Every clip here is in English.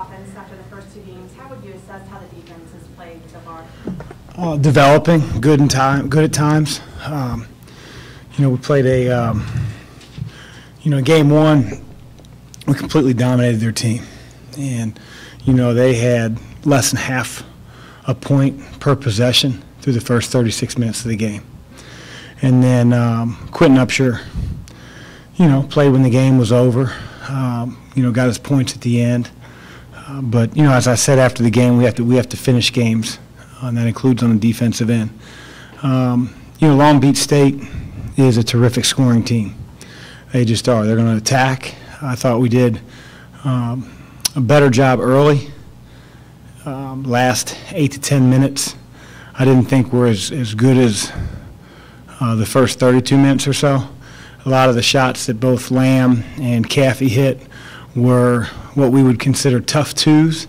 Offense after the first two games, how would you assess how the defense has played so far? Developing, good at times. We played a, game one, we completely dominated their team. And, they had less than half a point per possession through the first 36 minutes of the game. And then Quentin Upshur, played when the game was over, got his points at the end. But as I said after the game, we have to finish games, and that includes on the defensive end. Long Beach State is a terrific scoring team. They just are. They're going to attack. I thought we did a better job early. Last 8 to 10 minutes, I didn't think we're as good as the first 32 minutes or so. A lot of the shots that both Lamb and Caffey hit were what we would consider tough twos,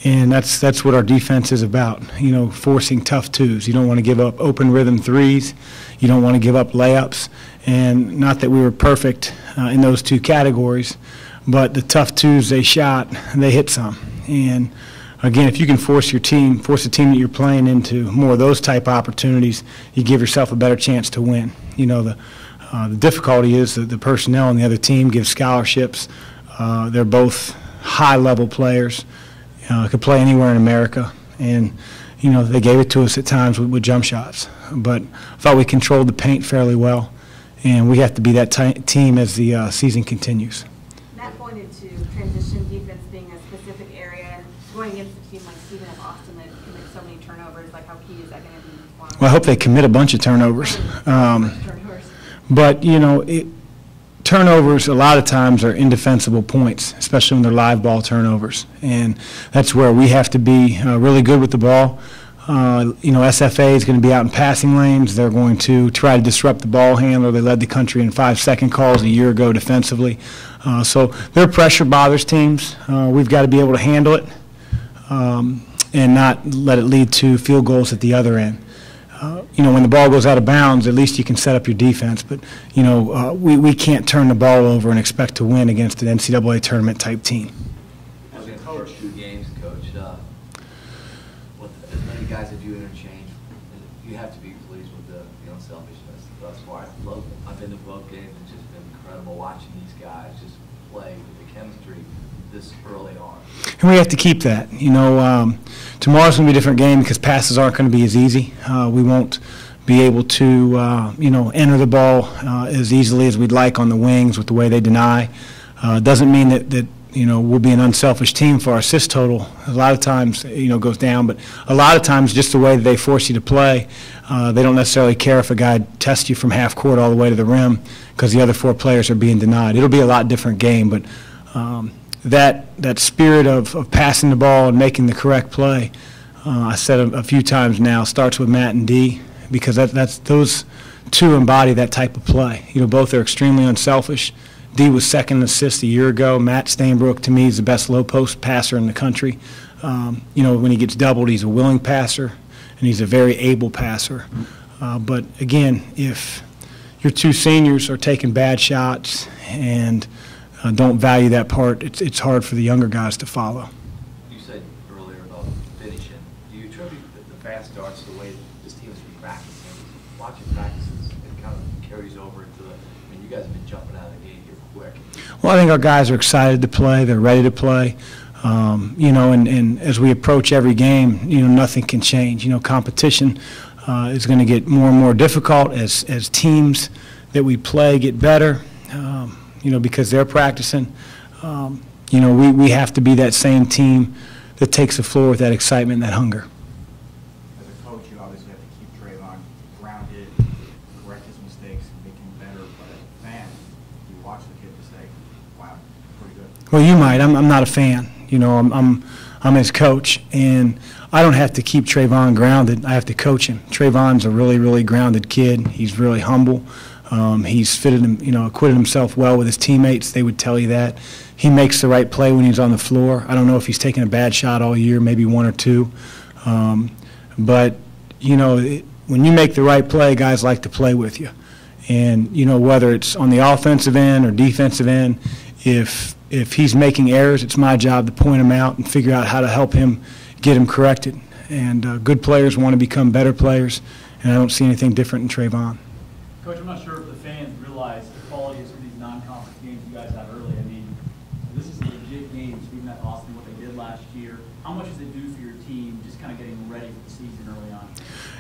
and that's what our defense is about, forcing tough twos. You don't want to give up open rhythm threes. You don't want to give up layups, and not that we were perfect in those two categories, but the tough twos they shot, they hit some. And again, if you can force the team that you're playing into more of those type of opportunities, you give yourself a better chance to win. The difficulty is that the personnel on the other team give scholarships. They're both high-level players, could play anywhere in America, and they gave it to us at times with jump shots. But I thought we controlled the paint fairly well, and we have to be that team as the season continues. Matt pointed to transition defense being a specific area, and going against a team like Stephen F. Austin that commits so many turnovers. Like, how key is that going to be? Well, I hope they commit a bunch of turnovers. But turnovers a lot of times are indefensible points, especially when they're live ball turnovers, and that's where we have to be really good with the ball. SFA is going to be out in passing lanes. They're going to try to disrupt the ball handler. They led the country in 5-second calls a year ago defensively. So their pressure bothers teams. We've got to be able to handle it and not let it lead to field goals at the other end. When the ball goes out of bounds, at least you can set up your defense. But, we can't turn the ball over and expect to win against an NCAA tournament type team. As a coach, 2 games, Coach, as many guys that you interchange, you have to be pleased with the unselfishness thus far. I've been to both games. It's just been incredible watching these guys just play with the chemistry this early on. And we have to keep that. Tomorrow's going to be a different game because passes aren't going to be as easy. We won't be able to, enter the ball as easily as we'd like on the wings with the way they deny. Doesn't mean that we'll be an unselfish team for our assist total. A lot of times, goes down, but a lot of times just the way that they force you to play, they don't necessarily care if a guy tests you from half court all the way to the rim because the other 4 players are being denied. It'll be a lot different game, but that spirit of passing the ball and making the correct play, I said a few times now, starts with Matt and D, because that's those two embody that type of play. Both are extremely unselfish. D was second in assists a year ago. Matt Stainbrook, to me, is the best low post passer in the country. When he gets doubled, he's a willing passer, and he's a very able passer. But again, if your 2 seniors are taking bad shots and don't value that part, it's hard for the younger guys to follow. You said earlier about finishing. Do you attribute the fast starts to the way this team has been practicing? Watching practices, it kind of carries over into you guys have been jumping out of the gate here quick. Well, I think our guys are excited to play. They're ready to play. And as we approach every game, nothing can change. Competition is going to get more and more difficult as teams that we play get better. Because they're practicing. We have to be that same team that takes the floor with that excitement and that hunger. As a coach, you obviously have to keep Trayvon grounded, correct his mistakes, make him better. But as a fan, you watch the kid to say, wow, pretty good. Well, you might. I'm not a fan. I'm his coach, and I don't have to keep Trayvon grounded. I have to coach him. Trayvon's a really, really grounded kid. He's really humble. He's acquitted himself well with his teammates. They would tell you that. He makes the right play when he's on the floor. I don't know if he's taken a bad shot all year, maybe 1 or 2. But, when you make the right play, guys like to play with you. And, whether it's on the offensive end or defensive end, if if he's making errors, it's my job to point him out and figure out how to help him get him corrected. And good players want to become better players, and I don't see anything different in Trayvon. Coach, I'm not sure if the fans realize the quality of some of these non-conference games you guys have early. I mean, this is legit games. We've met Austin, what they did last year. How much does it do for your team just kind of getting ready for the season early on?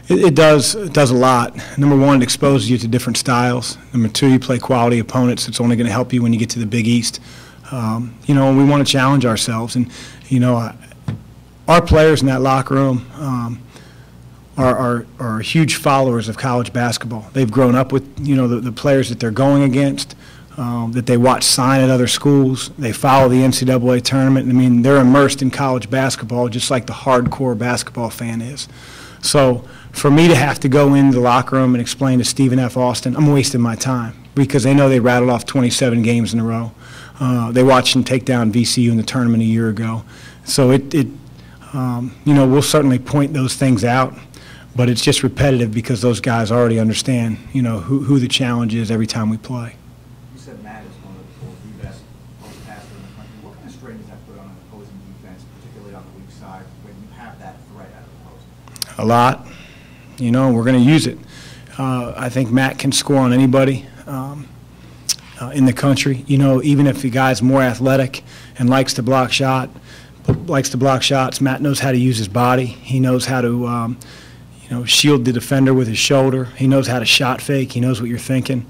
It does a lot. Number one, it exposes you to different styles. Number two, you play quality opponents. It's only going to help you when you get to the Big East. You know, and we want to challenge ourselves. And, you know, our players in that locker room are huge followers of college basketball. They've grown up with, you know, the players that they're going against, that they watch sign at other schools. They follow the NCAA tournament. I mean, they're immersed in college basketball just like the hardcore basketball fan is. So for me to have to go into the locker room and explain to Stephen F. Austin, I'm wasting my time because they know they rattled off 27 games in a row. They watched him take down VCU in the tournament a year ago. So you know, we'll certainly point those things out, but it's just repetitive because those guys already understand, you know, who the challenge is every time we play. You said Matt is one of the best post passers in the country. What kind of strain does that put on an opposing defense, particularly on the weak side, when you have that threat out of the post? A lot. You know, we're going to use it. I think Matt can score on anybody in the country. You know, even if the guy's more athletic and likes to block shots, Matt knows how to use his body. He knows how to, you know, shield the defender with his shoulder. He knows how to shot fake. He knows what you're thinking.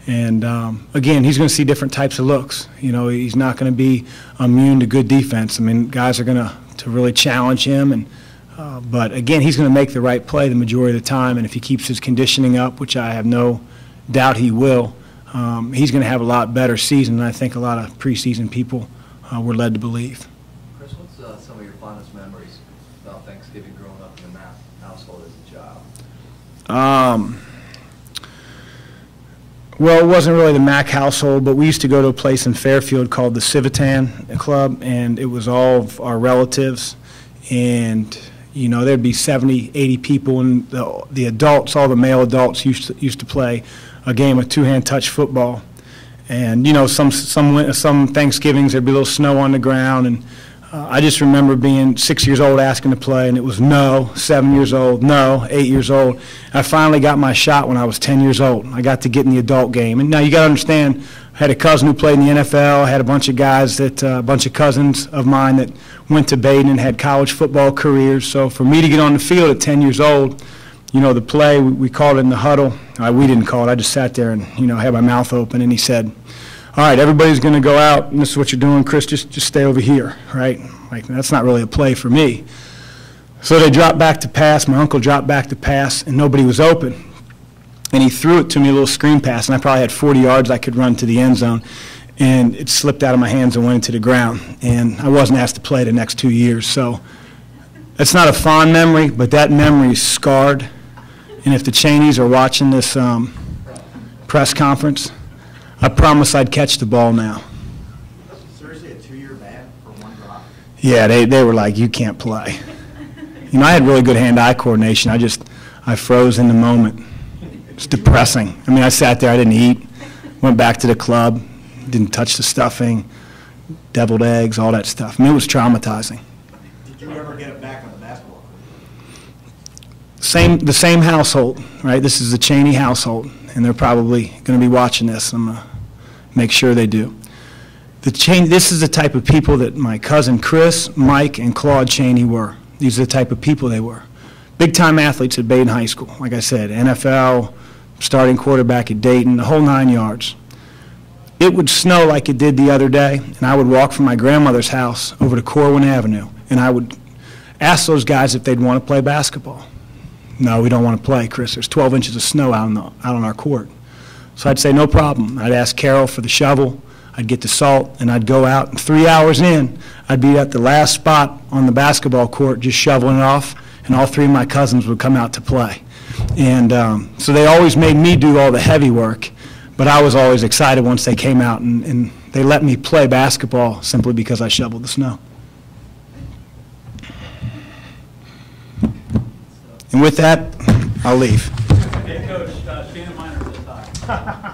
And, again, he's going to see different types of looks. You know, he's not going to be immune to good defense. I mean, guys are going to really challenge him. And but, again, he's going to make the right play the majority of the time. And if he keeps his conditioning up, which I have no doubt he will, he's going to have a lot better season than I think a lot of preseason people were led to believe. Chris, what's some of your fondest memories about Thanksgiving growing up in the Mack household as a child? Well, it wasn't really the Mack household, but we used to go to a place in Fairfield called the Civitan Club, and it was all of our relatives. And, you know, there'd be 70, 80 people, and the adults, all the male adults used to play a game of two-hand touch football. And, you know, some Thanksgivings there'd be a little snow on the ground, and I just remember being 6 years old asking to play, and it was no, 7 years old, no, 8 years old. I finally got my shot when I was 10 years old. I got to get in the adult game. And now you got to understand, I had a cousin who played in the NFL. I had a bunch of guys a bunch of cousins of mine that went to Baden and had college football careers. So for me to get on the field at 10 years old, you know, the play, we called it in the huddle. We didn't call it. I just sat there and, you know, had my mouth open, and he said, all right, everybody's going to go out, and this is what you're doing, Chris, just stay over here, right? Like, that's not really a play for me. So they dropped back to pass. My uncle dropped back to pass, and nobody was open. And he threw it to me, a little screen pass, and I probably had 40 yards I could run to the end zone. And it slipped out of my hands and went into the ground. And I wasn't asked to play the next 2 years. So it's not a fond memory, but that memory is scarred. And if the Cheneys are watching this press conference, I promise I'd catch the ball now. Seriously, a 2-year ban for one drop? Yeah, they were like, you can't play. You know, I had really good hand-eye coordination. I froze in the moment. It's depressing. I mean, I sat there, I didn't eat, went back to the club, didn't touch the stuffing, deviled eggs, all that stuff. I mean, it was traumatizing. Did you ever get it back on the basketball court? The same household, right? This is the Cheney household, and they're probably going to be watching this. I'm going to make sure they do. This is the type of people that my cousin Chris, Mike, and Claude Cheney were. These are the type of people they were. Big-time athletes at Baden High School. Like I said, NFL, starting quarterback at Dayton, the whole 9 yards. It would snow like it did the other day, and I would walk from my grandmother's house over to Corwin Avenue, and I would ask those guys if they'd want to play basketball. No, we don't want to play, Chris. There's 12 inches of snow out on our court. So I'd say, no problem. I'd ask Carol for the shovel. I'd get the salt, and I'd go out. And 3 hours in, I'd be at the last spot on the basketball court just shoveling it off, and all three of my cousins would come out to play. And so they always made me do all the heavy work, but I was always excited once they came out, and they let me play basketball simply because I shoveled the snow. And with that, I'll leave. Hey, Coach, Shannon Miner's at the top.